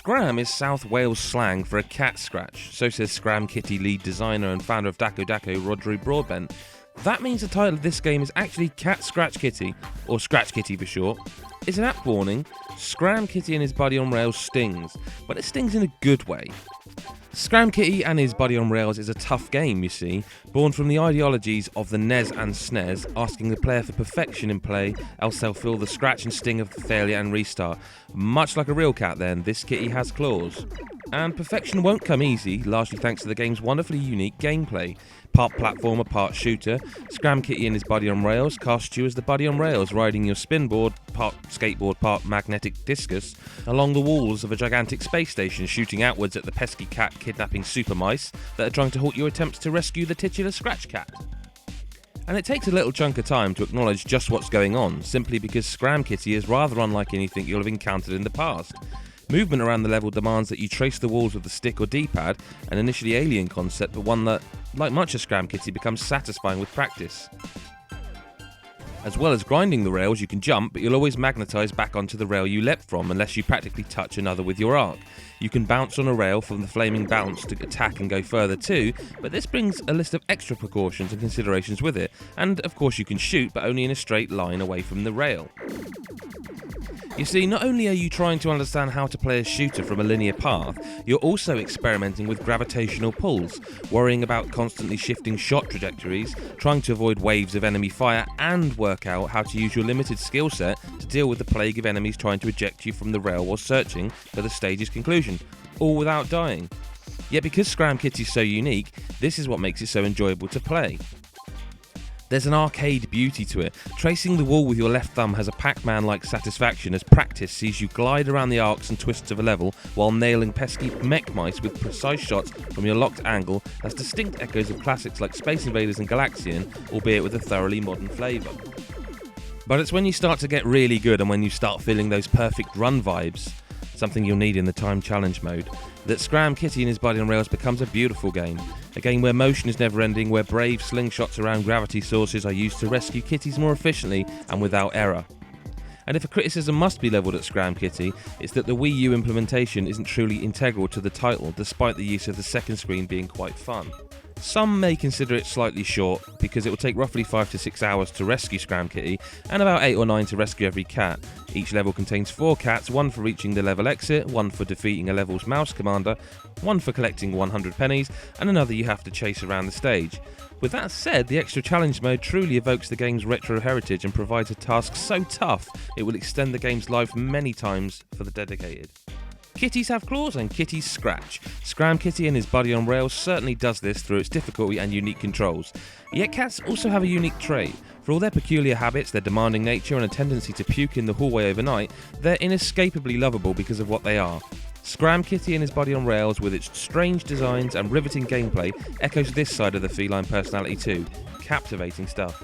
Scram is South Wales slang for a cat scratch, so says Scram Kitty lead designer and founder of Dakko, Rodri Broadbent. That means the title of this game is actually Cat Scratch Kitty, or Scratch Kitty for short. It's an app warning. Scram Kitty and his buddy on rails stings, but it stings in a good way. Scram Kitty and his buddy on rails is a tough game, you see, born from the ideologies of the NES and SNES, asking the player for perfection in play, else they'll feel the scratch and sting of the failure and restart. Much like a real cat then, this kitty has claws. And perfection won't come easy, largely thanks to the game's wonderfully unique gameplay. Part platformer, part shooter, Scram Kitty and his buddy on rails cast you as the buddy on rails riding your spinboard, part skateboard, part magnetic discus, along the walls of a gigantic space station, shooting outwards at the pesky cat kidnapping super mice that are trying to halt your attempts to rescue the titular Scratch Cat. And it takes a little chunk of time to acknowledge just what's going on, simply because Scram Kitty is rather unlike anything you'll have encountered in the past. Movement around the level demands that you trace the walls with the stick or D-pad, an initially alien concept, but one that, like much of Scram Kitty, becomes satisfying with practice. As well as grinding the rails, you can jump, but you'll always magnetise back onto the rail you leapt from unless you practically touch another with your arc. You can bounce on a rail from the flaming bounce to attack and go further too, but this brings a list of extra precautions and considerations with it, and of course you can shoot, but only in a straight line away from the rail. You see, not only are you trying to understand how to play a shooter from a linear path, you're also experimenting with gravitational pulls, worrying about constantly shifting shot trajectories, trying to avoid waves of enemy fire, and work out how to use your limited skill set to deal with the plague of enemies trying to eject you from the rail while searching for the stage's conclusion, all without dying. Yet because Scram Kitty is so unique, this is what makes it so enjoyable to play. There's an arcade beauty to it. Tracing the wall with your left thumb has a Pac-Man-like satisfaction as practice sees you glide around the arcs and twists of a level while nailing pesky mech mice with precise shots from your locked angle has distinct echoes of classics like Space Invaders and Galaxian, albeit with a thoroughly modern flavour. But it's when you start to get really good and when you start feeling those perfect run vibes, something you'll need in the time challenge mode, that Scram Kitty and his buddy on rails becomes a beautiful game. A game where motion is never ending, where brave slingshots around gravity sources are used to rescue kitties more efficiently and without error. And if a criticism must be levelled at Scram Kitty, it's that the Wii U implementation isn't truly integral to the title, despite the use of the second screen being quite fun. Some may consider it slightly short, because it will take roughly 5 to 6 hours to rescue Scram Kitty, and about 8 or 9 to rescue every cat. Each level contains 4 cats, 1 for reaching the level exit, 1 for defeating a level's mouse commander, 1 for collecting 100 pennies, and another you have to chase around the stage. With that said, the extra challenge mode truly evokes the game's retro heritage and provides a task so tough it will extend the game's life many times for the dedicated. Kitties have claws and kitties scratch. Scram Kitty and his buddy on rails certainly does this through its difficulty and unique controls. Yet cats also have a unique trait. For all their peculiar habits, their demanding nature and a tendency to puke in the hallway overnight, they're inescapably lovable because of what they are. Scram Kitty and his buddy on rails, with its strange designs and riveting gameplay, echoes this side of the feline personality too. Captivating stuff.